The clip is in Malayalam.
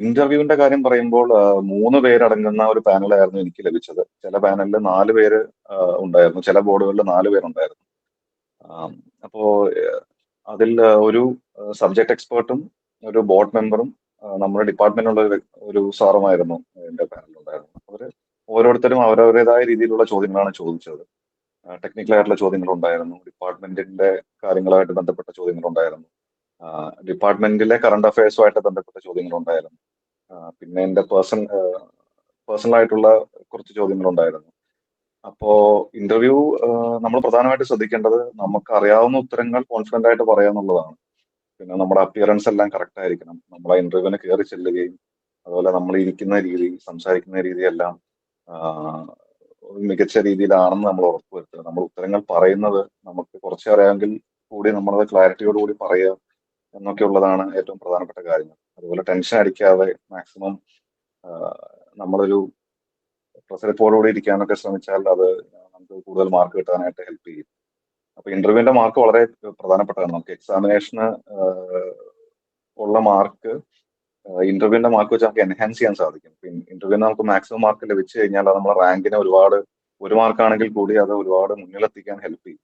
ഇന്റർവ്യൂവിന്റെ കാര്യം പറയുമ്പോൾ 3 പേരടങ്ങുന്ന ഒരു പാനലായിരുന്നു എനിക്ക് ലഭിച്ചത്. ചില പാനലിൽ 4 പേര് ഉണ്ടായിരുന്നു, ചില ബോർഡുകളിൽ 4 പേരുണ്ടായിരുന്നു. ആം, അപ്പോ അതിൽ ഒരു സബ്ജക്ട് എക്സ്പേർട്ടും ഒരു ബോർഡ് മെമ്പറും നമ്മുടെ ഡിപ്പാർട്ട്മെന്റിലുള്ള ഒരു സാറുമായിരുന്നു എന്റെ പാനലിലുണ്ടായിരുന്നത്. അവര് ഓരോരുത്തരും അവരവരുടേതായ രീതിയിലുള്ള ചോദ്യങ്ങളാണ് ചോദിച്ചത്. ടെക്നിക്കൽ ആയിട്ടുള്ള ചോദ്യങ്ങളുണ്ടായിരുന്നു, ഡിപ്പാർട്ട്മെന്റിന്റെ കാര്യങ്ങളുമായിട്ട് ബന്ധപ്പെട്ട ചോദ്യങ്ങളുണ്ടായിരുന്നു, ഡിപ്പാർട്ട്മെന്റിലെ കറണ്ട് അഫയേഴ്സുമായിട്ട് ബന്ധപ്പെട്ട ചോദ്യങ്ങളുണ്ടായിരുന്നു. പിന്നെ എന്റെ പേഴ്സണൽ ആയിട്ടുള്ള കുറച്ച് ചോദ്യങ്ങളുണ്ടായിരുന്നു. അപ്പോ ഇന്റർവ്യൂ നമ്മൾ പ്രധാനമായിട്ട് ശ്രദ്ധിക്കേണ്ടത് നമുക്ക് അറിയാവുന്ന ഉത്തരങ്ങൾ കോൺഫിഡന്റ് ആയിട്ട് പറയുക എന്നുള്ളതാണ്. പിന്നെ നമ്മുടെ അപ്പിയറൻസ് എല്ലാം കറക്റ്റ് ആയിരിക്കണം. നമ്മൾ ആ ഇന്റർവ്യൂവിന് കയറി ചെല്ലുകയും അതുപോലെ നമ്മൾ ഇരിക്കുന്ന രീതി, സംസാരിക്കുന്ന രീതി എല്ലാം ഒരു മികച്ച രീതിയിലാണെന്ന് നമ്മൾ ഉറപ്പുവരുത്തുക. നമ്മൾ ഉത്തരങ്ങൾ പറയുന്നത് നമുക്ക് കുറച്ച് അറിയാമെങ്കിൽ കൂടി നമ്മളത് ക്ലാരിറ്റിയോടുകൂടി പറയുക എന്നൊക്കെ ഉള്ളതാണ് ഏറ്റവും പ്രധാനപ്പെട്ട കാര്യങ്ങൾ. അതുപോലെ ടെൻഷൻ അടിക്കാതെ മാക്സിമം നമ്മളൊരു പ്രസരിപ്പോടുകൂടി ഇരിക്കാനൊക്കെ ശ്രമിച്ചാൽ അത് നമുക്ക് കൂടുതൽ മാർക്ക് കിട്ടാനായിട്ട് ഹെൽപ്പ് ചെയ്യും. അപ്പൊ ഇന്റർവ്യൂവിന്റെ മാർക്ക് വളരെ പ്രധാനപ്പെട്ടതാണ്. നമുക്ക് എക്സാമിനേഷന് ഉള്ള മാർക്ക് ഇന്റർവ്യൂവിന്റെ മാർക്ക് വെച്ച് നമുക്ക് എൻഹാൻസ് ചെയ്യാൻ സാധിക്കും. ഇന്റർവ്യൂവിന് നമുക്ക് മാക്സിമം മാർക്ക് ലഭിച്ചു കഴിഞ്ഞാൽ അത് നമ്മളെ റാങ്കിനെ ഒരുപാട്, ഒരു മാർക്കാണെങ്കിൽ കൂടി അത് ഒരുപാട് മുന്നിലെത്തിക്കാൻ ഹെൽപ്പ് ചെയ്യും.